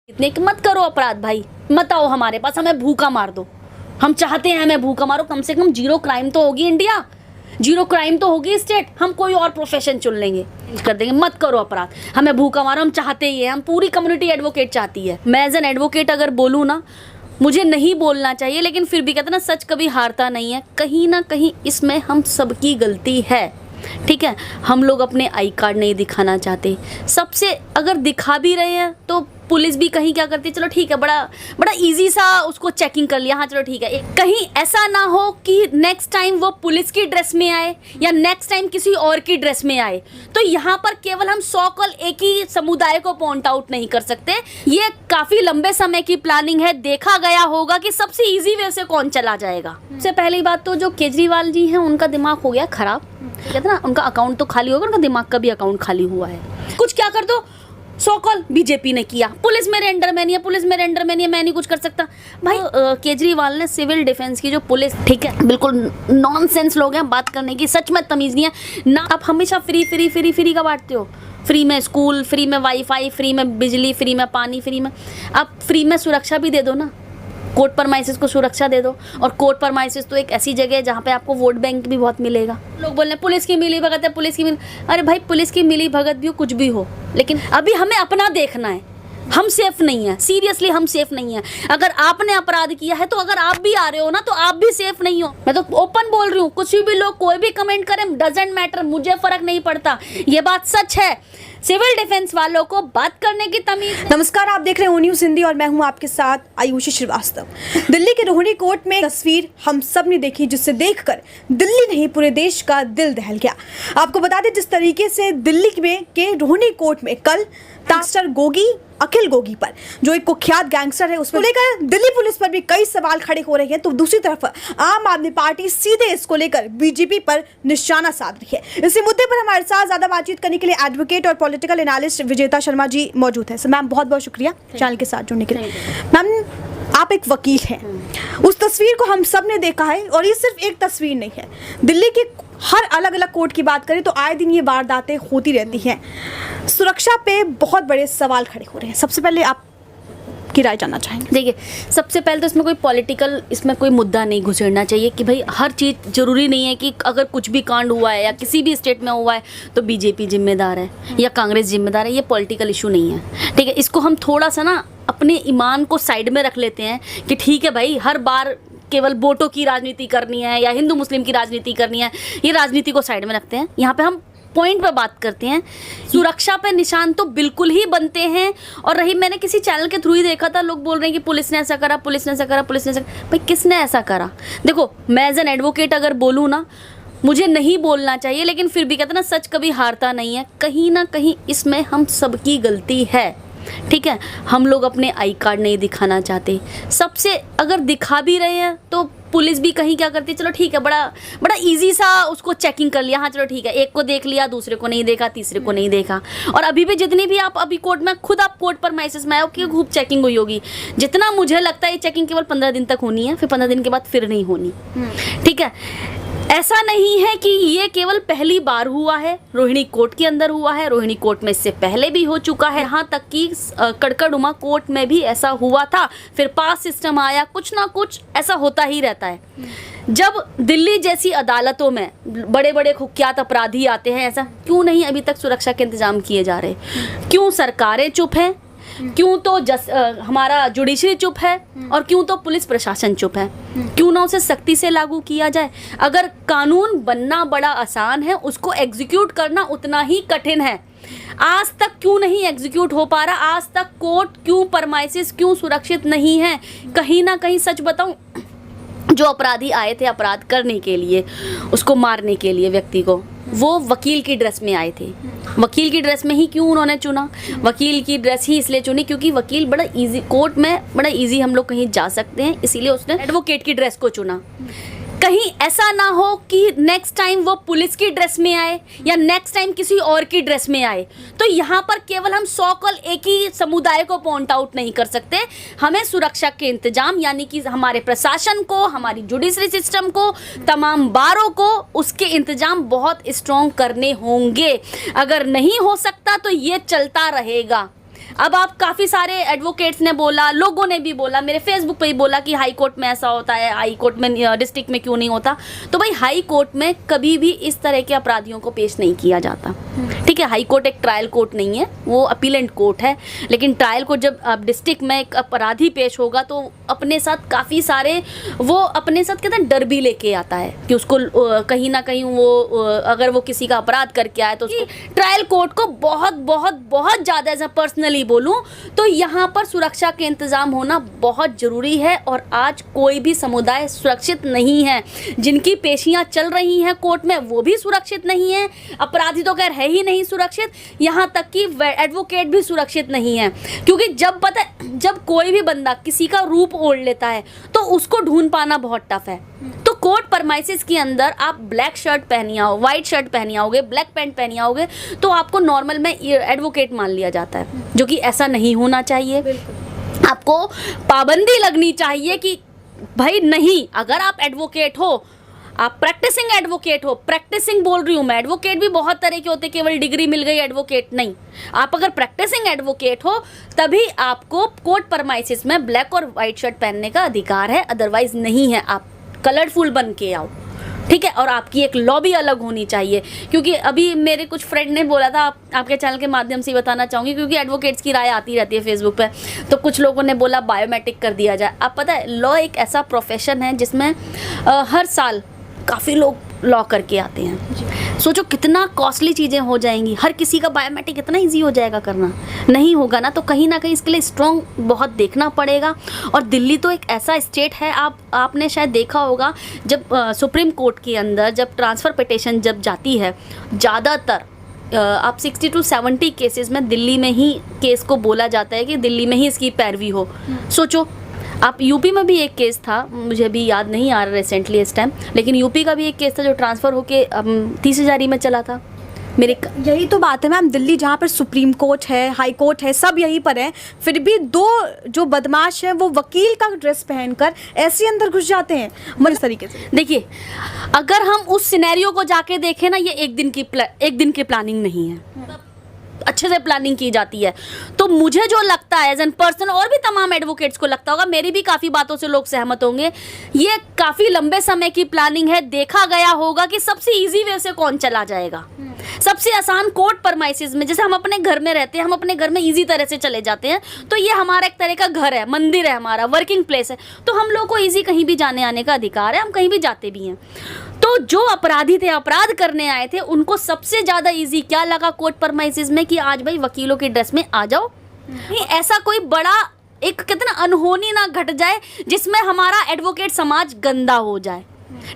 इतने कि मत करो अपराध भाई, मत आओ हमारे पास, हमें भूखा मार दो। हम चाहते हैं हमें भूखा मारो, कम से कम जीरो क्राइम तो होगी इंडिया, जीरो क्राइम तो होगी स्टेट। हम कोई और प्रोफेशन चुन लेंगे, कर देंगे। मत करो अपराध, हमें भूखा मारो, हम चाहते ही है। हम पूरी कम्युनिटी एडवोकेट चाहती है। मैं एज एन एडवोकेट अगर बोलूँ ना, मुझे नहीं बोलना चाहिए, लेकिन फिर भी कहते ना सच कभी हारता नहीं है। कहीं ना कहीं इसमें हम सबकी गलती है, ठीक है। हम लोग अपने आई कार्ड नहीं दिखाना चाहते। सबसे अगर दिखा भी रहे हैं तो पुलिस भी कहीं क्या करती है, चलो ठीक है, बड़ा इजी सा उसको चेकिंग कर लिया, हाँ चलो ठीक है। कहीं ऐसा ना हो कि नेक्स्ट टाइम वो पुलिस की ड्रेस में आए या नेक्स्ट टाइम किसी और की ड्रेस में आए। तो यहाँ पर केवल हम सॉकल एक ही समुदाय को पॉइंट आउट नहीं कर सकते। ये काफ़ी लंबे समय की प्लानिंग है। देखा गया होगा कि सबसे ईजी वे से कौन चला जाएगा। सबसे पहली बात तो जो केजरीवाल जी हैं उनका दिमाग हो गया खराब। कहते ना उनका अकाउंट तो खाली होगा, उनका दिमाग का भी अकाउंट खाली हुआ है। कुछ क्या कर दो, सो-कॉल बीजेपी ने किया, पुलिस मेरे अंडर में नहीं है, पुलिस मेरे अंडर में नहीं है, मैं नहीं कुछ कर सकता। भाई केजरीवाल ने सिविल डिफेंस की जो पुलिस, ठीक है, बिल्कुल नॉनसेंस लोग हैं बात करने की, सच में तमीज़ नहीं है ना। आप हमेशा फ्री फ्री फ्री फ्री का बांटते हो, फ्री में स्कूल, फ्री में वाईफाई, फ्री में बिजली, फ्री में पानी, फ्री में आप फ्री में सुरक्षा भी दे दो ना। कोर्ट परमाइसिस को सुरक्षा दे दो। और कोर्ट परमाइसिस तो एक ऐसी जगह है जहाँ पे आपको वोट बैंक भी बहुत मिलेगा। लोग बोल रहे हैं पुलिस की मिली भगत है, पुलिस की मिली, अरे भाई पुलिस की मिली भगत भी हो, कुछ भी हो, लेकिन अभी हमें अपना देखना है। हम सेफ नहीं है, सीरियसली हम सेफ नहीं है। अगर आपने अपराध किया है तो अगर आप भी आ रहे हो ना तो आप भी सेफ नहीं हो। मैं तो ओपन बोल रही हूँ, कुछ भी लोग कोई भी कमेंट करें, डजेंट मैटर, मुझे फर्क नहीं पड़ता। ये बात सच है। सिविल डिफेंस वालों को बात करने की तमीज। नमस्कार, आप देख रहे हैं ओ न्यूज़ हिंदी और मैं हूं आपके साथ आयुषी श्रीवास्तव। दिल्ली के रोहिणी कोर्ट में तस्वीर हम सब ने देखी, जिससे देखकर दिल्ली नहीं पूरे देश का दिल दहल गया। आपको बता दें जिस तरीके से दिल्ली में के रोहिणी कोर्ट में कल गैंगस्टर गोगी, अखिल गोगी पर, जो एक कुख्यात गैंगस्टर है, उसको लेकर दिल्ली पुलिस पर भी कई सवाल खड़े हो रहे हैं। तो दूसरी तरफ आम आदमी पार्टी सीधे इसको लेकर बीजेपी पर निशाना साध रही है। इसी मुद्दे पर हमारे साथ ज्यादा बातचीत करने के लिए एडवोकेट और पॉलिटिकल एनालिस्ट विजेता शर्मा जी मौजूद है। मैम बहुत बहुत शुक्रिया चैनल के साथ जुड़ने के लिए। मैम आप एक वकील हैं, उस तस्वीर को हम सब ने देखा है और ये सिर्फ एक तस्वीर नहीं है। दिल्ली के हर अलग अलग कोर्ट की बात करें तो आए दिन ये वारदातें होती रहती हैं। सुरक्षा पे बहुत बड़े सवाल खड़े हो रहे हैं। सबसे पहले आप की राय जानना चाहेंगे। देखिए, सबसे पहले तो इसमें कोई पॉलिटिकल, इसमें कोई मुद्दा नहीं घुसेड़ना चाहिए कि भाई हर चीज़ जरूरी नहीं है कि अगर कुछ भी कांड हुआ है या किसी भी स्टेट में हुआ है तो बीजेपी जिम्मेदार है या कांग्रेस जिम्मेदार है। ये पॉलिटिकल इशू नहीं है, ठीक है। इसको हम थोड़ा सा ना अपने ईमान को साइड में रख लेते हैं कि ठीक है भाई, हर बार केवल वोटों की राजनीति करनी है या हिंदू मुस्लिम की राजनीति करनी है, ये राजनीति को साइड में रखते हैं। यहाँ पे हम पॉइंट पे बात करते हैं। सुरक्षा पे निशान तो बिल्कुल ही बनते हैं। और रही, मैंने किसी चैनल के थ्रू ही देखा था, लोग बोल रहे हैं कि पुलिस ने ऐसा करा, पुलिस ने ऐसा करा, पुलिस ने ऐसा करा। भाई किसने ऐसा करा? देखो, मैं एज एन एडवोकेट अगर बोलूँ ना, मुझे नहीं बोलना चाहिए, लेकिन फिर भी कहते ना सच कभी हारता नहीं है। कहीं ना कहीं इसमें हम सबकी गलती है, ठीक है। हम लोग अपने आई कार्ड नहीं दिखाना चाहते। सबसे अगर दिखा भी रहे हैं तो पुलिस भी कहीं क्या करती है, चलो ठीक है, बड़ा इजी सा उसको चेकिंग कर लिया, हाँ चलो ठीक है, एक को देख लिया, दूसरे को नहीं देखा, तीसरे को नहीं देखा। और अभी भी जितनी भी आप अभी कोर्ट में खुद आप कोर्ट पर मैसेज में आओ कि खूब चेकिंग हुई होगी। जितना मुझे लगता है ये चेकिंग केवल 15 दिन तक होनी है, फिर 15 दिन के बाद फिर नहीं होनी, ठीक है। ऐसा नहीं है कि ये केवल पहली बार हुआ है, रोहिणी कोर्ट के अंदर हुआ है, रोहिणी कोर्ट में इससे पहले भी हो चुका है। यहाँ तक कि कड़कड़ुमा कोर्ट में भी ऐसा हुआ था, फिर पास सिस्टम आया, कुछ ना कुछ ऐसा होता ही रहता है। जब दिल्ली जैसी अदालतों में बड़े बड़े कुख्यात अपराधी आते हैं, ऐसा क्यों नहीं अभी तक सुरक्षा के इंतजाम किए जा रहे? क्यों सरकारें चुप हैं? क्यों तो हमारा जुडिशरी चुप है? और क्यों तो पुलिस प्रशासन चुप है? क्यों ना उसे सख्ती से लागू किया जाए? अगर कानून बनना बड़ा आसान है, उसको एग्जीक्यूट करना उतना ही कठिन है। आज तक क्यों नहीं एग्जीक्यूट हो पा रहा? आज तक कोर्ट क्यों, परमाइसिस क्यों सुरक्षित नहीं है? कहीं ना कहीं सच बताऊं, जो अपराधी आए थे अपराध करने के लिए, उसको मारने के लिए व्यक्ति को, वो वकील की ड्रेस में आए थे। वकील की ड्रेस में ही क्यों उन्होंने चुना? वकील की ड्रेस ही इसलिए चुनी क्योंकि वकील बड़ा इजी, कोर्ट में बड़ा इजी हम लोग कहीं जा सकते हैं, इसीलिए उसने एडवोकेट की ड्रेस को चुना। कहीं ऐसा ना हो कि नेक्स्ट टाइम वो पुलिस की ड्रेस में आए या नेक्स्ट टाइम किसी और की ड्रेस में आए। तो यहाँ पर केवल हम सॉकल एक ही समुदाय को पॉइंट आउट नहीं कर सकते। हमें सुरक्षा के इंतजाम, यानी कि हमारे प्रशासन को, हमारी जुडिशरी सिस्टम को, तमाम बारों को, उसके इंतजाम बहुत स्ट्रॉन्ग करने होंगे। अगर नहीं हो सकता तो ये चलता रहेगा। अब आप काफ़ी सारे एडवोकेट्स ने बोला, लोगों ने भी बोला, मेरे फेसबुक पे ही बोला कि हाई कोर्ट में ऐसा होता है, हाई कोर्ट में डिस्ट्रिक्ट में क्यों नहीं होता। तो भाई हाई कोर्ट में कभी भी इस तरह के अपराधियों को पेश नहीं किया जाता, ठीक है। हाई कोर्ट एक ट्रायल कोर्ट नहीं है, वो अपीलेंट कोर्ट है। लेकिन ट्रायल कोर्ट जब अब डिस्ट्रिक्ट में एक अपराधी पेश होगा तो अपने साथ काफ़ी सारे, वो अपने साथ कहते हैं डर भी लेके आता है कि उसको कहीं ना कहीं वो अगर वो किसी का अपराध करके आए तो ट्रायल कोर्ट को बहुत बहुत बहुत ज़्यादा, एज अ पर्सनली बोलूँ तो यहाँ पर सुरक्षा के इंतज़ाम होना बहुत ज़रूरी है। और आज कोई भी समुदाय सुरक्षित नहीं है। जिनकी पेशियाँ चल रही हैं कोर्ट में वो भी सुरक्षित नहीं है, अपराधी तो खैर है ही नहीं सुरक्षित, यहाँ तक कि एडवोकेट भी सुरक्षित नहीं है। क्योंकि जब पता है, जब कोई भी बंदा किसी का रूप ओढ़ लेता है तो उसको ढूंढ पाना बहुत टफ है। तो कोर्ट परमाइसिस के अंदर आप ब्लैक शर्ट पहनी आओ, वाइट शर्ट पहनी आओगे, ब्लैक पैंट पहनी आओगे तो आपको नॉर्मल में एडवोकेट मान लिया जाता है, जो कि ऐसा नहीं होना चाहिए। आपको पाबंदी लगनी चाहिए कि भाई नहीं, अगर आप एडवोकेट हो, आप प्रैक्टिसिंग एडवोकेट हो, प्रैक्टिसिंग बोल रही हूँ मैं, एडवोकेट भी बहुत तरह के होते, केवल डिग्री मिल गई एडवोकेट नहीं। आप अगर प्रैक्टिसिंग एडवोकेट हो तभी आपको कोर्ट परमाइसिस में ब्लैक और वाइट शर्ट पहनने का अधिकार है, अदरवाइज नहीं है। आप कलरफुल बन के आओ, ठीक है। और आपकी एक लॉबी अलग होनी चाहिए। क्योंकि अभी मेरे कुछ फ्रेंड ने बोला था, आपके चैनल के माध्यम से बताना चाहूँगी, क्योंकि एडवोकेट्स की राय आती रहती है फेसबुक पे, तो कुछ लोगों ने बोला बायोमेट्रिक कर दिया जाए। अब पता है लॉ एक ऐसा प्रोफेशन है जिसमें हर साल काफ़ी लोग लॉ करके आते हैं। सोचो कितना कॉस्टली चीज़ें हो जाएंगी, हर किसी का बायोमेट्रिक इतना इजी हो जाएगा करना, नहीं होगा ना। तो कहीं ना कहीं इसके लिए स्ट्रॉन्ग बहुत देखना पड़ेगा। और दिल्ली तो एक ऐसा स्टेट है, आपने शायद देखा होगा जब सुप्रीम कोर्ट के अंदर जब ट्रांसफ़र पिटिशन जब जाती है, ज़्यादातर आप 60 to 70 केसेस में दिल्ली में ही केस को बोला जाता है कि दिल्ली में ही इसकी पैरवी हो। सोचो आप, यूपी में भी एक केस था, मुझे अभी याद नहीं आ रहा रिसेंटली इस टाइम, लेकिन यूपी का भी एक केस था जो ट्रांसफ़र होके 30,000 में चला था। यही तो बात है मैम, दिल्ली जहाँ पर सुप्रीम कोर्ट है, हाई कोर्ट है, सब यहीं पर है, फिर भी दो जो बदमाश हैं वो वकील का ड्रेस पहनकर ऐसे अंदर घुस जाते हैं। इस तरीके से देखिए, अगर हम उस सिनेरियो को जाके देखें ना, ये एक दिन की प्लानिंग नहीं है, अच्छे से प्लानिंग की जाती है। तो मुझे जो लगता है एज एन पर्सन, और भी तमाम एडवोकेट्स को लगता होगा, मेरी भी काफ़ी बातों से लोग सहमत होंगे, ये काफ़ी लंबे समय की प्लानिंग है। देखा गया होगा कि सबसे इजी वे से कौन चला जाएगा, सबसे आसान कोर्ट परमाइसिस में। जैसे हम अपने घर में रहते हैं, हम अपने घर में इजी तरह से चले जाते हैं, तो ये हमारा एक तरह का घर है, मंदिर है, हमारा वर्किंग प्लेस है, तो हम लोग को इजी कहीं भी जाने आने का अधिकार है, हम कहीं भी जाते भी हैं। तो जो अपराधी थे, अपराध करने आए थे, उनको सबसे ज़्यादा इजी क्या लगा कोर्ट परमाइसिस में कि आज भाई वकीलों की ड्रेस में आ जाओ। ऐसा कोई बड़ा एक कितना अनहोनी ना घट जाए जिसमें हमारा एडवोकेट समाज गंदा हो जाए,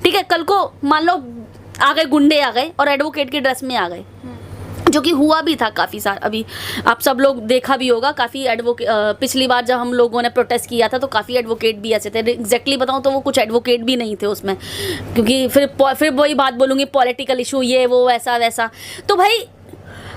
ठीक है। कल को मान लो आ गए गुंडे, आ गए और एडवोकेट की ड्रेस में आ गए, जो कि हुआ भी था काफ़ी सारा। अभी आप सब लोग देखा भी होगा, काफ़ी एडवोकेट, पिछली बार जब हम लोगों ने प्रोटेस्ट किया था तो काफ़ी एडवोकेट भी ऐसे थे। एग्जैक्टली बताऊं तो वो कुछ एडवोकेट भी नहीं थे उसमें, क्योंकि फिर वही बात बोलूँगी, पॉलिटिकल इशू, ये वो ऐसा वैसा। तो भाई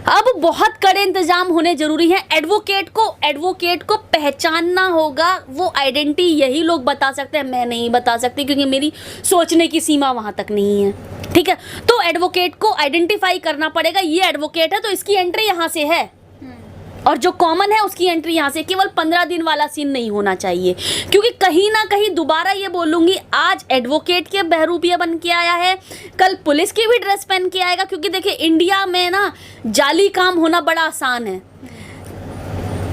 अब बहुत कड़े इंतजाम होने जरूरी हैं। एडवोकेट को पहचानना होगा, वो आइडेंटिटी यही लोग बता सकते हैं, मैं नहीं बता सकती, क्योंकि मेरी सोचने की सीमा वहाँ तक नहीं है, ठीक है। तो एडवोकेट को आइडेंटिफाई करना पड़ेगा, ये एडवोकेट है तो इसकी एंट्री यहाँ से है, और जो कॉमन है उसकी एंट्री यहाँ से। केवल 15 दिन वाला सीन नहीं होना चाहिए, क्योंकि कहीं ना कहीं दोबारा ये बोलूँगी, आज एडवोकेट के बहरूपिया बन के आया है, कल पुलिस की भी ड्रेस पहन के आएगा। क्योंकि देखिए इंडिया में ना जाली काम होना बड़ा आसान है।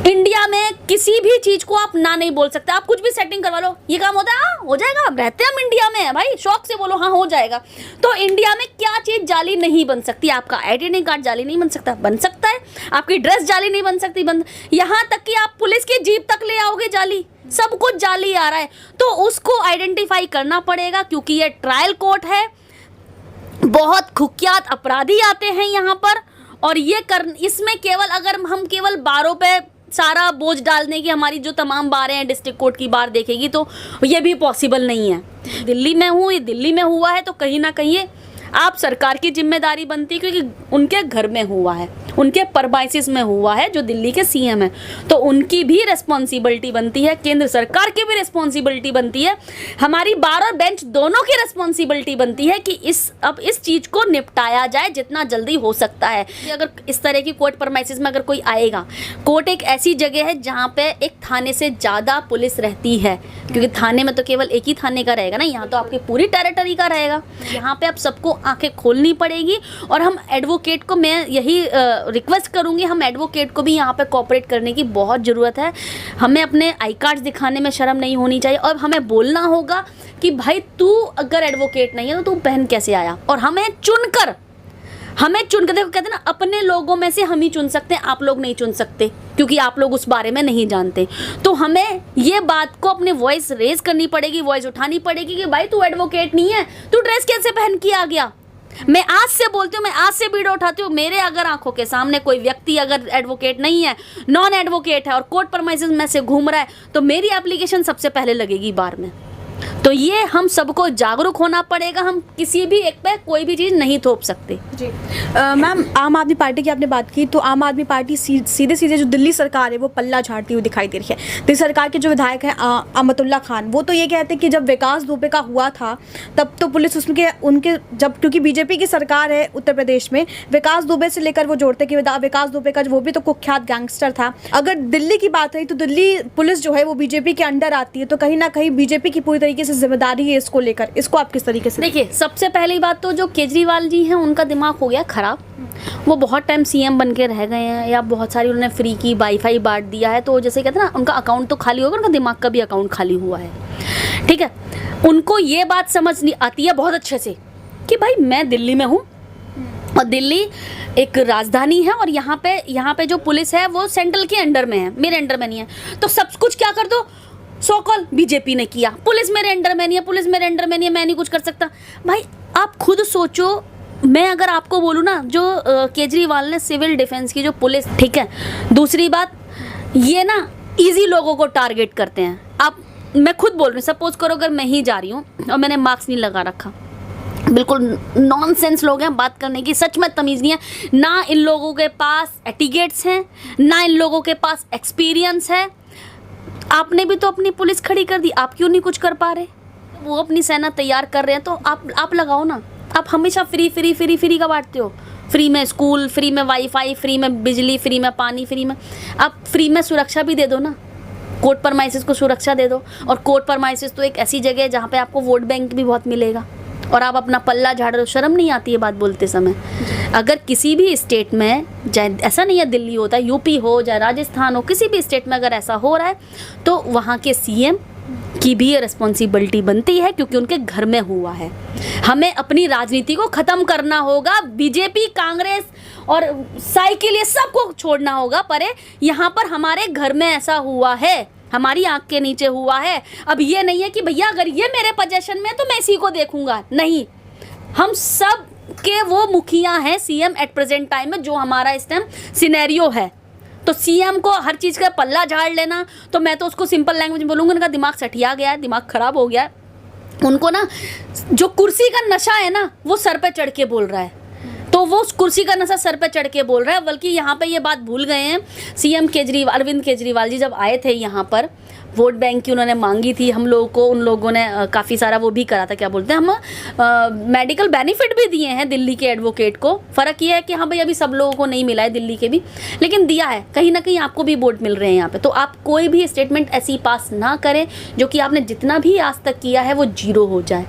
इंडिया में किसी भी चीज़ को आप ना नहीं बोल सकते, आप कुछ भी सेटिंग करवा लो, ये काम होता है, हाँ हो जाएगा, अब रहते हैं हम इंडिया में भाई, शौक से बोलो हाँ हो जाएगा। तो इंडिया में क्या चीज़ जाली नहीं बन सकती? आपका आइडेंटिटी कार्ड जाली नहीं बन सकता, बन सकता है। आपकी ड्रेस जाली नहीं बन सकती, यहाँ तक कि आप पुलिस की जीप तक ले आओगे जाली, सब कुछ जाली आ रहा है। तो उसको आइडेंटिफाई करना पड़ेगा, क्योंकि ये ट्रायल कोर्ट है, बहुत कुख्यात अपराधी आते हैं यहाँ पर, और इसमें केवल अगर हम केवल बारों पे सारा बोझ डालने की, हमारी जो तमाम बारें हैं डिस्ट्रिक्ट कोर्ट की बार देखेगी, तो ये भी पॉसिबल नहीं है। दिल्ली में हूँ, ये दिल्ली में हुआ है, तो कहीं ना कहीं ये आप सरकार की जिम्मेदारी बनती है, क्योंकि उनके घर में हुआ है, उनके परमाइसिस में हुआ है, जो दिल्ली के सीएम है, तो उनकी भी रिस्पॉन्सिबिलिटी बनती है, केंद्र सरकार की भी रिस्पॉन्सिबिलिटी बनती है, हमारी बार और बेंच दोनों की रिस्पॉन्सिबिलिटी बनती है कि अब इस चीज़ को निपटाया जाए जितना जल्दी हो सकता है। अगर इस तरह की कोर्ट परमाइसिस में अगर कोई आएगा, कोर्ट एक ऐसी जगह है जहाँ पे एक थाने से ज़्यादा पुलिस रहती है, क्योंकि थाने में तो केवल एक ही थाने का रहेगा ना, यहाँ तो आपकी पूरी टेरिटरी का रहेगा। यहाँ पे आप सबको आंखें खोलनी पड़ेगी, और हम एडवोकेट को, मैं यही रिक्वेस्ट करूँगी, हम एडवोकेट को भी यहाँ पे कोऑपरेट करने की बहुत ज़रूरत है। हमें अपने आई कार्ड्स दिखाने में शर्म नहीं होनी चाहिए, और हमें बोलना होगा कि भाई तू अगर एडवोकेट नहीं है तो तू पहन कैसे आया, और हमें चुनकर देखो, कहते हैं ना, अपने लोगों में से हम ही चुन सकते हैं, आप लोग नहीं चुन सकते, क्योंकि आप लोग उस बारे में नहीं जानते। तो हमें ये बात को अपने वॉइस रेज करनी पड़ेगी, वॉइस उठानी पड़ेगी कि भाई तू एडवोकेट नहीं है, तू ड्रेस कैसे पहन के आ गया। मैं आज से बोलती हूँ, मैं आज से वीडियो उठाती हूँ, मेरे अगर आंखों के सामने कोई व्यक्ति अगर एडवोकेट नहीं है, नॉन एडवोकेट है और कोर्ट परमाइसिस में से घूम रहा है, तो मेरी एप्लीकेशन सबसे पहले लगेगी बार में। तो ये हम सबको जागरूक होना पड़ेगा, हम किसी भी एक पे कोई भी चीज़ नहीं थोप सकते। जी मैम, आम आदमी पार्टी की आपने बात की, तो आम आदमी पार्टी सीधे सीधे जो दिल्ली सरकार है वो पल्ला झाड़ती हुई दिखाई दे रही है। दिल्ली सरकार के जो विधायक हैं अमतुल्ला खान, वो तो ये कहते हैं कि जब विकास दुबे का हुआ था तब तो पुलिस उनके जब, क्योंकि बीजेपी की सरकार है उत्तर प्रदेश में, विकास दुबे से लेकर वो जोड़ते कि विकास दुबे का वो भी तो कुख्यात गैंगस्टर था। अगर दिल्ली की बात रही तो दिल्ली पुलिस जो है वो बीजेपी के अंडर आती है, तो कहीं ना कहीं बीजेपी की पूरी तरीके से जिम्मेदारी है इसको लेकर, इसको आप किस तरीके से? देखिए, सबसे पहली बात तो जो केजरीवाल जी हैं उनका दिमाग हो गया खराब। वो बहुत टाइम सीएम बन के रह गए हैं, या बहुत सारी उन्होंने फ्री की वाईफाई बांट दिया है, तो जैसे कहते हैं ना, उनका अकाउंट तो खाली होगा, उनका दिमाग का भी अकाउंट खाली हुआ है। ठीक है, उनको ये बात समझ नहीं आती है बहुत अच्छे से कि भाई मैं दिल्ली में हूँ, और दिल्ली एक राजधानी है, और यहाँ पे जो पुलिस है वो सेंट्रल के अंडर में है, मेरे अंडर में नहीं है, तो सब कुछ क्या कर दो, सो कॉल बीजेपी ने किया, पुलिस मेरे अंडर में नहीं है, पुलिस मेरे अंडर में नहीं है, मैं नहीं कुछ कर सकता। भाई आप खुद सोचो, मैं अगर आपको बोलूँ ना, जो केजरीवाल ने सिविल डिफेंस की जो पुलिस, ठीक है, दूसरी बात ये ना इजी लोगों को टारगेट करते हैं। मैं खुद बोल रही हूँ, सपोज करो अगर मैं ही जा रही हूँ और मैंने मास्क नहीं लगा रखा, बिल्कुल नॉनसेंस लोग हैं, बात करने की सच में तमीज़ नहीं है, ना इन लोगों के पास एटिकेट्स हैं, ना इन लोगों के पास एक्सपीरियंस है। आपने भी तो अपनी पुलिस खड़ी कर दी, आप क्यों नहीं कुछ कर पा रहे? वो अपनी सेना तैयार कर रहे हैं, तो आप लगाओ ना। आप हमेशा फ्री का बांटते हो, फ्री में स्कूल, फ्री में वाईफाई, फ्री में बिजली, फ्री में पानी, फ्री में, आप फ्री में सुरक्षा भी दे दो ना, कोर्ट परमाइसिस को सुरक्षा दे दो। और कोर्ट परमाइसिस तो एक ऐसी जगह है जहाँ पे आपको वोट बैंक भी बहुत मिलेगा, और आप अपना पल्ला झाड़ रहे हो, शर्म नहीं आती है बात बोलते समय? अगर किसी भी स्टेट में, चाहे ऐसा नहीं है दिल्ली होता है, यूपी हो चाहे राजस्थान हो, किसी भी स्टेट में अगर ऐसा हो रहा है तो वहाँ के सीएम की भी ये रिस्पॉन्सिबिलिटी बनती है, क्योंकि उनके घर में हुआ है। हमें अपनी राजनीति को ख़त्म करना होगा, बीजेपी, कांग्रेस और साइकिल ये सबको छोड़ना होगा परे। यहाँ पर हमारे घर में ऐसा हुआ है, हमारी आंख के नीचे हुआ है। अब ये नहीं है कि भैया अगर ये मेरे पोजीशन में है तो मैं इसी को देखूंगा, नहीं, हम सब के वो मुखिया हैं सीएम एट प्रेजेंट टाइम में, जो हमारा इस टाइम सिनेरियो है। तो सीएम को हर चीज़ का पल्ला झाड़ लेना, तो मैं तो उसको सिंपल लैंग्वेज में बोलूँगा, उनका दिमाग सठिया गया है, दिमाग खराब हो गया है। उनको ना जो कुर्सी का नशा है ना, वो सर पे चढ़ के बोल रहा है, तो वो उस कुर्सी का नशा सर पे चढ़ के बोल रहा है। बल्कि यहाँ पे ये बात भूल गए हैं, सीएम अरविंद केजरीवाल जी जब आए थे यहाँ पर, वोट बैंक की उन्होंने मांगी थी हम लोगों को, उन लोगों ने काफ़ी सारा वो भी करा था, क्या बोलते हैं हम, मेडिकल बेनिफिट भी दिए हैं दिल्ली के एडवोकेट को। फ़र्क ये है कि हाँ भाई अभी सब लोगों को नहीं मिला है दिल्ली के भी, लेकिन दिया है, कहीं ना कहीं आपको भी वोट मिल रहे हैं यहाँ पे। तो आप कोई भी स्टेटमेंट ऐसी पास ना करें जो कि आपने जितना भी आज तक किया है वो जीरो हो जाए,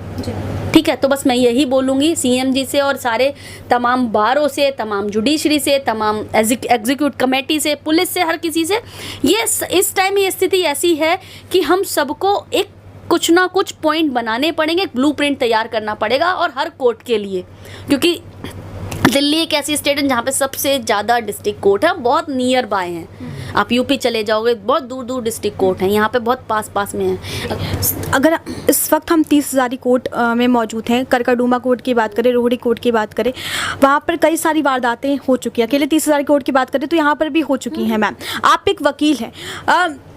ठीक है? तो बस मैं यही बोलूँगी सीएम जी से और सारे तमाम बारों से, तमाम जुडिशरी से, तमाम एग्जीक्यूटिव कमेटी से, पुलिस से, हर किसी से, ये इस टाइम ये स्थिति ऐसी है कि हम सबको एक कुछ ना कुछ पॉइंट बनाने पड़ेंगे, एक ब्लूप्रिंट तैयार करना पड़ेगा, और हर कोर्ट के लिए, क्योंकि दिल्ली एक ऐसी स्टेट है जहाँ पे सबसे ज़्यादा डिस्ट्रिक्ट कोर्ट है, बहुत नियर बाय हैं। आप यूपी चले जाओगे, बहुत दूर दूर डिस्ट्रिक्ट कोर्ट हैं, यहाँ पे बहुत पास में है। अगर इस वक्त हम 30 हज़ारी कोर्ट में मौजूद हैं, करकरडूमा कोर्ट की बात करें, रोहड़ी कोर्ट की बात करें, वहाँ पर कई सारी वारदातें हो चुकी हैं। अकेले 30 हज़ारी कोर्ट की बात करें तो यहाँ पर भी हो चुकी हैं। मैम, आप एक वकील हैं,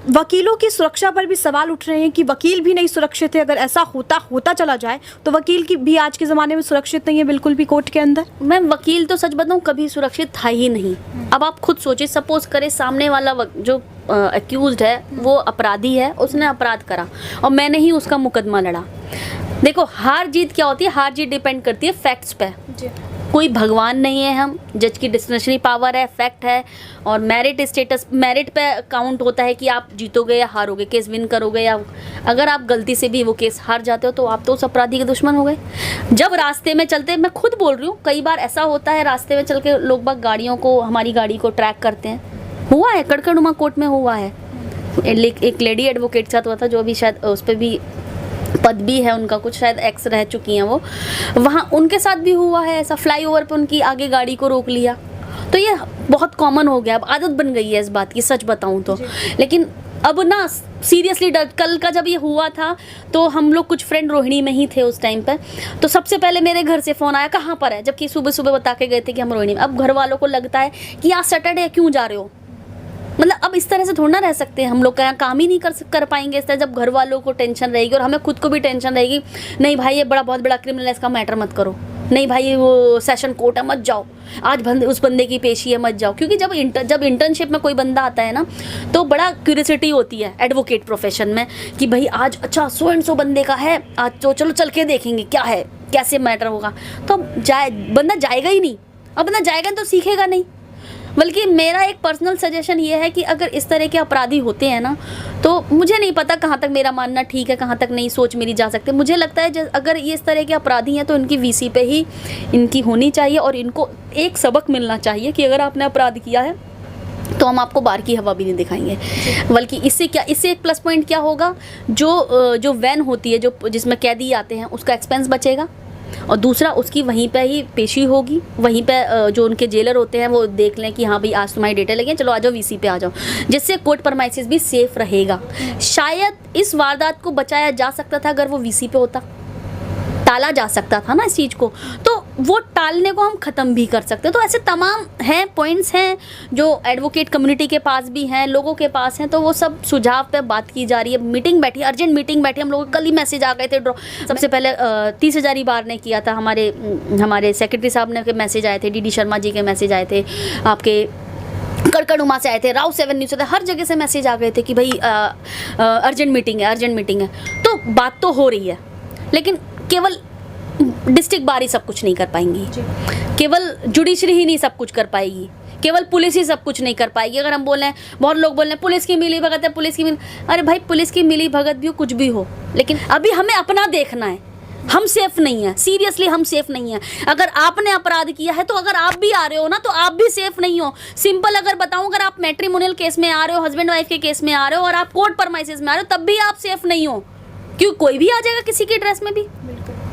वकीलों की सुरक्षा पर भी सवाल उठ रहे हैं कि वकील भी नहीं सुरक्षित है। अगर ऐसा होता चला जाए तो वकील की भी आज के ज़माने में सुरक्षित नहीं है बिल्कुल भी कोर्ट के अंदर। मैम वकील तो सच बताऊं कभी सुरक्षित था ही नहीं। अब आप खुद सोचिए, सपोज करें सामने वाला जो अक्यूज्ड है वो अपराधी है, उसने अपराध करा और मैंने ही उसका मुकदमा लड़ा। देखो हार जीत क्या होती है, हार जीत डिपेंड करती है फैक्ट्स पे। कोई भगवान नहीं है, हम जज की डिस्क्रिशनरी पावर है, फैक्ट है और मेरिट स्टेटस, मेरिट पे काउंट होता है कि आप जीतोगे या हारोगे, केस विन करोगे या अगर आप गलती से भी वो केस हार जाते हो तो आप तो उस अपराधी के दुश्मन हो गए। जब रास्ते में चलते, मैं खुद बोल रही हूँ, कई बार ऐसा होता है रास्ते में चल के लोग बाग गाड़ियों को, हमारी गाड़ी को ट्रैक करते हैं। हुआ है, कड़कड़नुमा कोर्ट में हुआ है, एक लेडी एडवोकेट साथ हुआ था जो भी शायद उस पर भी पद भी है उनका, कुछ शायद एक्स रह चुकी हैं वो, वहाँ उनके साथ भी हुआ है ऐसा। फ्लाईओवर पे उनकी आगे गाड़ी को रोक लिया। तो ये बहुत कॉमन हो गया, अब आदत बन गई है इस बात की, सच बताऊं तो। लेकिन अब ना सीरियसली कल का जब ये हुआ था तो हम लोग कुछ फ्रेंड रोहिणी में ही थे उस टाइम पे, तो सबसे पहले मेरे घर से फ़ोन आया कहाँ पर है, जबकि सुबह सुबह बता के गए थे कि हम रोहिणी में। अब घर वालों को लगता है कि आज सैटरडे क्यों जा रहे हो, मतलब अब इस तरह से थोड़ा ना रह सकते हैं हम लोग, क्या काम ही नहीं कर पाएंगे इस तरह। जब घर वालों को टेंशन रहेगी और हमें खुद को भी टेंशन रहेगी, नहीं भाई ये बहुत बड़ा क्रिमिनल है, इसका मैटर मत करो, नहीं भाई वो सेशन कोर्ट है मत जाओ, आज उस बंदे की पेशी है मत जाओ। क्योंकि जब इंटर्नशिप में कोई बंदा आता है ना तो बड़ा क्यूरियोसिटी होती है एडवोकेट प्रोफेशन में कि भाई आज अच्छा 100 एंड 100 बंदे का है, आज तो चलो चल के देखेंगे क्या है, कैसे मैटर होगा। तो बंदा जाएगा ही नहीं, अब बंदा जाएगा तो सीखेगा नहीं। बल्कि मेरा एक पर्सनल सजेशन ये है कि अगर इस तरह के अपराधी होते हैं ना, तो मुझे नहीं पता कहाँ तक मेरा मानना ठीक है, कहाँ तक नहीं सोच मेरी जा सकती। मुझे लगता है अगर ये इस तरह के अपराधी हैं तो इनकी वीसी पे ही इनकी होनी चाहिए और इनको एक सबक मिलना चाहिए कि अगर आपने अपराध किया है तो हम आपको बाहर की हवा भी नहीं दिखाएंगे। बल्कि इससे एक प्लस पॉइंट क्या होगा, जो वैन होती है जो जिसमें कैदी आते हैं उसका एक्सपेंस बचेगा और दूसरा उसकी वहीं पे ही पेशी होगी, वहीं पे जो उनके जेलर होते हैं वो देख लें कि हाँ भाई आज तुम्हारी डेटा लगी है, चलो आ जाओ वीसी पे आ जाओ, जिससे कोर्ट परमाइसिस भी सेफ रहेगा। शायद इस वारदात को बचाया जा सकता था अगर वो वीसी पे होता, टाला जा सकता था ना इस चीज़ को, तो वो टालने को हम ख़त्म भी कर सकते हैं। तो ऐसे तमाम हैं पॉइंट्स हैं जो एडवोकेट कम्युनिटी के पास भी हैं, लोगों के पास हैं, तो वो सब सुझाव पे बात की जा रही है। मीटिंग बैठी, अर्जेंट मीटिंग बैठी, हम लोगों को कल ही मैसेज आ गए थे। सबसे पहले 30 हज़ारी बार ने किया था, हमारे सेक्रेटरी साहब ने मैसेज आए थे, डी शर्मा जी के मैसेज आए थे, आपके कड़कड़नुमा से आए थे, राव 7 न्यूज़ से थे, हर जगह से मैसेज आ गए थे कि भाई अर्जेंट मीटिंग है, अर्जेंट मीटिंग है। तो बात तो हो रही है, लेकिन केवल डिस्ट्रिक्ट बार ही सब कुछ नहीं कर पाएंगी, केवल जुडिशरी ही नहीं सब कुछ कर पाएगी, केवल पुलिस ही सब कुछ नहीं कर पाएगी। अगर हम बोल रहे हैं, बहुत लोग बोल रहे हैं पुलिस की मिली भगत है, पुलिस की अरे भाई पुलिस की मिली भगत भी हो, कुछ भी हो, लेकिन अभी हमें अपना देखना है। हम सेफ नहीं है, सीरियसली हम सेफ नहीं है। अगर आपने अपराध किया है तो अगर आप भी आ रहे हो ना तो आप भी सेफ नहीं हो। सिंपल अगर बताऊं, अगर आप मैट्रिमोनियल केस में आ रहे हो, हस्बैंड वाइफ के केस में आ रहे हो और आप कोर्ट परमाइसिस में आ रहे हो, तब भी आप सेफ नहीं हो, क्योंकि कोई भी आ जाएगा किसी की ड्रेस में भी।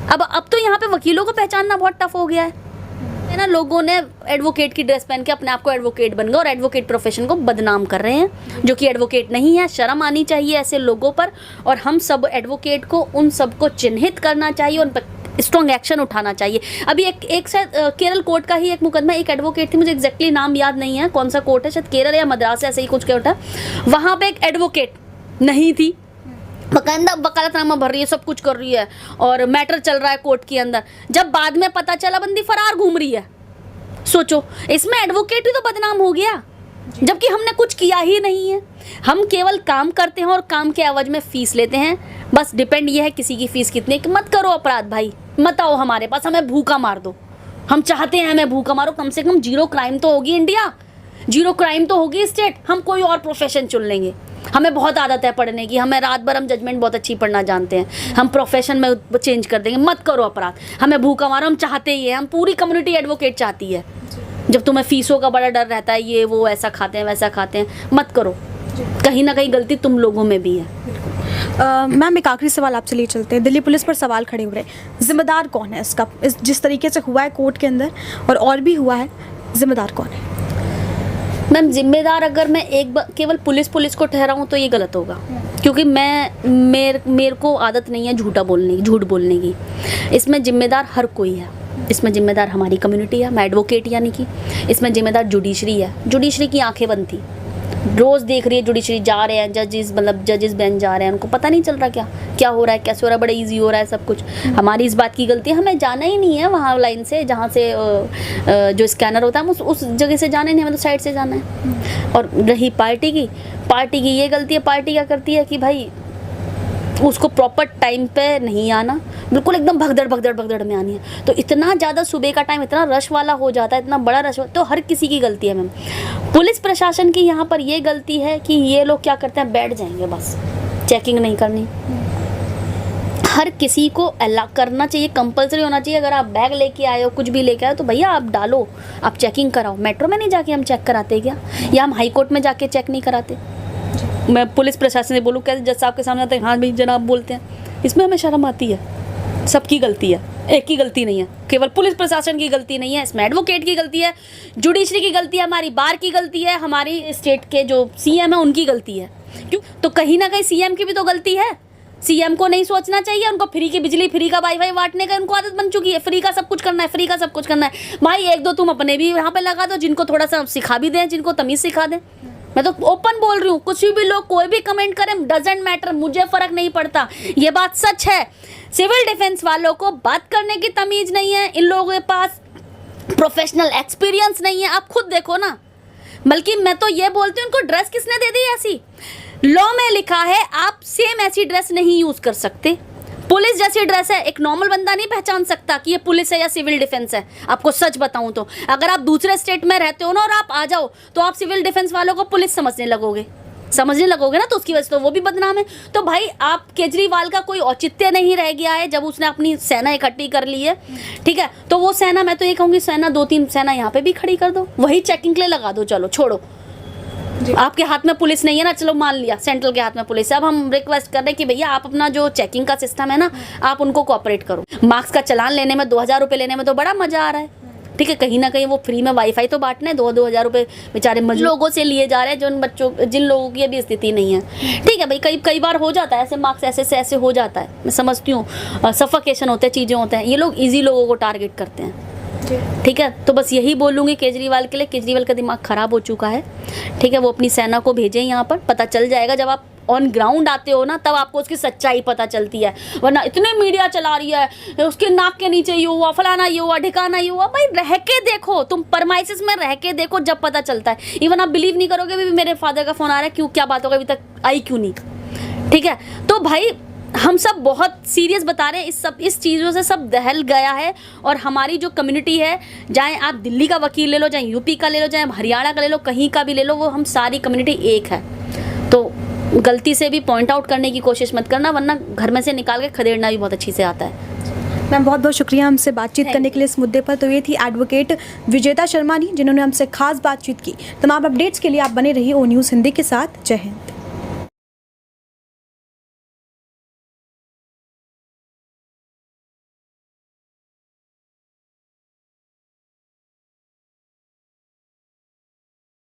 अब तो यहाँ पे वकीलों को पहचानना बहुत टफ हो गया है ना। लोगों ने एडवोकेट की ड्रेस पहन के अपने आप को एडवोकेट बन गए और एडवोकेट प्रोफेशन को बदनाम कर रहे हैं, जो कि एडवोकेट नहीं है। शर्म आनी चाहिए ऐसे लोगों पर, और हम सब एडवोकेट को उन सबको चिन्हित करना चाहिए, उन पर स्ट्रॉन्ग एक्शन उठाना चाहिए। अभी एक शायद केरल कोर्ट का ही एक मुकदमा, एक एडवोकेट थी, मुझे एग्जैक्टली नाम याद नहीं है कौन सा कोर्ट है, शायद केरल या मद्रास ऐसे ही कुछ कोर्ट है, वहाँ पे एक एडवोकेट नहीं थी, बकायदा वकालतनामा भर रही है, सब कुछ कर रही है और मैटर चल रहा है कोर्ट के अंदर। जब बाद में पता चला बंदी फरार घूम रही है, सोचो इसमें एडवोकेट ही तो बदनाम हो गया, जबकि हमने कुछ किया ही नहीं है। हम केवल काम करते हैं और काम के एवज में फीस लेते हैं, बस डिपेंड ये है किसी की फीस कितनी है। मत करो अपराध भाई, मत आओ हमारे पास, हमें भूखा मार दो। हम चाहते हैं हमें भूखा मारो, कम से कम जीरो क्राइम तो होगी इंडिया, जीरो क्राइम तो होगी स्टेट। हम कोई और प्रोफेशन चुन लेंगे, हमें बहुत आदत है पढ़ने की, हमें रात भर हम जजमेंट बहुत अच्छी पढ़ना जानते हैं, हम प्रोफेशन में चेंज कर देंगे। मत करो अपराध, हमें भूखा मारो, हम चाहते ही है, हम पूरी कम्युनिटी एडवोकेट चाहती है। जब तुम्हें फीसों का बड़ा डर रहता है, ये वो ऐसा खाते हैं वैसा खाते हैं, मत करो, कहीं ना कहीं गलती तुम लोगों में भी है। मैम एक आखिरी सवाल आपसे लिए चलते हैं। दिल्ली पुलिस पर सवाल खड़े हो रहे हैं, जिम्मेदार कौन है इसका? जिस तरीके से हुआ है कोर्ट के अंदर और भी हुआ है, जिम्मेदार कौन है? मैम जिम्मेदार अगर मैं केवल पुलिस को ठहराऊं तो ये गलत होगा, क्योंकि मेरे को आदत नहीं है झूठ बोलने की। इसमें जिम्मेदार हर कोई है, इसमें जिम्मेदार हमारी कम्युनिटी है, मैं एडवोकेट यानी कि, इसमें जिम्मेदार जुडिशरी है। जुडिशरी की आंखें बंद थी, रोज़ देख रही है जुडिशरी, जा रहे हैं जजेस, मतलब जजेस बेंच जा रहे हैं, उनको पता नहीं चल रहा क्या हो रहा है, कैसे हो रहा है, बड़ा इजी हो रहा है सब कुछ। हमारी इस बात की गलती है, हमें जाना ही नहीं है वहाँ लाइन से, जहाँ से जो स्कैनर होता है उस जगह से जाना ही नहीं, हमें तो साइड से जाना है। और रही पार्टी की ये गलती है, पार्टी क्या करती है कि भाई उसको प्रॉपर टाइम पे नहीं आना, बिल्कुल एकदम भगदड़ में आनी है। तो इतना ज़्यादा सुबह का टाइम इतना रश वाला हो जाता है, इतना बड़ा रश, तो हर किसी की गलती है मैम। पुलिस प्रशासन की यहाँ पर ये गलती है कि ये लोग क्या करते हैं, बैठ जाएंगे बस, चेकिंग नहीं करनी। हर किसी को अलाउ करना चाहिए, कंपलसरी होना चाहिए। अगर आप बैग लेके आए हो, कुछ भी लेके आए हो, तो भैया आप डालो, आप चेकिंग कराओ। मेट्रो में नहीं जाके हम चेक कराते क्या, या हम हाई कोर्ट में जाके चेक नहीं कराते? मैं पुलिस प्रशासन से बोलूँ कैसे, जज साहब के सामने आते हैं, हाँ भाई जनाब बोलते हैं, इसमें हमें शर्म आती है। सबकी गलती है, एक की गलती नहीं है, केवल पुलिस प्रशासन की गलती नहीं है, इसमें एडवोकेट की गलती है, जुडिशरी की गलती है, हमारी बार की गलती है, हमारी स्टेट के जो सीएम है उनकी गलती है। क्यों? तो कहीं ना कहीं सीएम की भी तो गलती है। सीएम को नहीं सोचना चाहिए, उनको फ्री की बिजली, फ्री का वाईफाई बांटने का उनको आदत बन चुकी है, फ्री का सब कुछ करना है, फ्री का सब कुछ करना है। भाई एक दो तुम अपने भी यहाँ पे लगा दो, जिनको थोड़ा सा सिखा भी दें, जिनको तमीज़ सिखा दें। मैं तो ओपन बोल रही हूँ, कुछ भी लोग कोई भी कमेंट करें, डजेंट मैटर, मुझे फ़र्क नहीं पड़ता, ये बात सच है। सिविल डिफेंस वालों को बात करने की तमीज़ नहीं है, इन लोगों के पास प्रोफेशनल एक्सपीरियंस नहीं है। आप खुद देखो ना, बल्कि मैं तो ये बोलती हूँ, इनको ड्रेस किसने दे दी ऐसी? लॉ में लिखा है आप सेम ऐसी ड्रेस नहीं यूज़ कर सकते। पुलिस जैसी ड्रेस है, एक नॉर्मल बंदा नहीं पहचान सकता कि ये पुलिस है या सिविल डिफेंस है। आपको सच बताऊं तो अगर आप दूसरे स्टेट में रहते हो ना और आप आ जाओ, तो आप सिविल डिफेंस वालों को पुलिस समझने लगोगे ना, तो उसकी वजह से तो वो भी बदनाम है। तो भाई आप केजरीवाल का कोई औचित्य नहीं रह गया है जब उसने अपनी सेना इकट्ठी कर ली है, ठीक है? तो वो सेना, मैं तो ये कहूँगी सेना 2-3 सेना यहाँ पे भी खड़ी कर दो, वही चेकिंग के लिए लगा दो। चलो छोड़ो, आपके हाथ में पुलिस नहीं है ना, चलो मान लिया सेंट्रल के हाथ में पुलिस है। अब हम रिक्वेस्ट कर रहे हैं कि भैया आप अपना जो चेकिंग का सिस्टम है ना, आप उनको कोऑपरेट करो। मार्क्स का चालान लेने में 2000 रुपये लेने में तो बड़ा मजा आ रहा है, ठीक है? कहीं ना कहीं वो फ्री में वाईफाई तो बांटने, 2-2000 रुपये बेचारे लोगों से लिए जा रहे हैं, जिन लोगों की अभी स्थिति नहीं है, ठीक है भाई। कई बार हो जाता है ऐसे, मार्क्स ऐसे से ऐसे हो जाता है, मैं समझती हूँ, सफोकेशन होते हैं, चीज़ें होते हैं, ये लोग ईजी लोगों को टारगेट करते हैं, ठीक है? तो बस यही बोलूँगी केजरीवाल के लिए, केजरीवाल का दिमाग ख़राब हो चुका है, ठीक है? वो अपनी सेना को भेजें यहाँ पर, पता चल जाएगा जब आप ऑन ग्राउंड आते हो ना, तब आपको उसकी सच्चाई पता चलती है। वरना इतने मीडिया चला रही है, उसके नाक के नीचे ये हुआ, फलाना ये हुआ, ढिकाना ये हुआ। भाई रह के देखो, तुम परमाइसिस में रह के देखो, जब पता चलता है। इवन आप बिलीव नहीं करोगे, भी मेरे फादर का फ़ोन आ रहा है, क्यों, क्या बात होगा, अभी तक आई क्यों नहीं, ठीक है? तो भाई हम सब बहुत सीरियस बता रहे हैं, इस चीज़ों से सब दहल गया है। और हमारी जो कम्युनिटी है, चाहे आप दिल्ली का वकील ले लो, चाहे यूपी का ले लो, चाहे हरियाणा का ले लो, कहीं का भी ले लो, वो हम सारी कम्युनिटी एक है। तो गलती से भी पॉइंट आउट करने की कोशिश मत करना, वरना घर में से निकाल के खदेड़ना भी बहुत अच्छी से आता है। मैम बहुत बहुत शुक्रिया हमसे बातचीत करने के लिए इस मुद्दे पर। तो ये थी एडवोकेट विजेता शर्मा जी, जिन्होंने हमसे खास बातचीत की। तमाम अपडेट्स के लिए आप बने रहिए ओ न्यूज़ हिंदी के साथ। जय हिंद।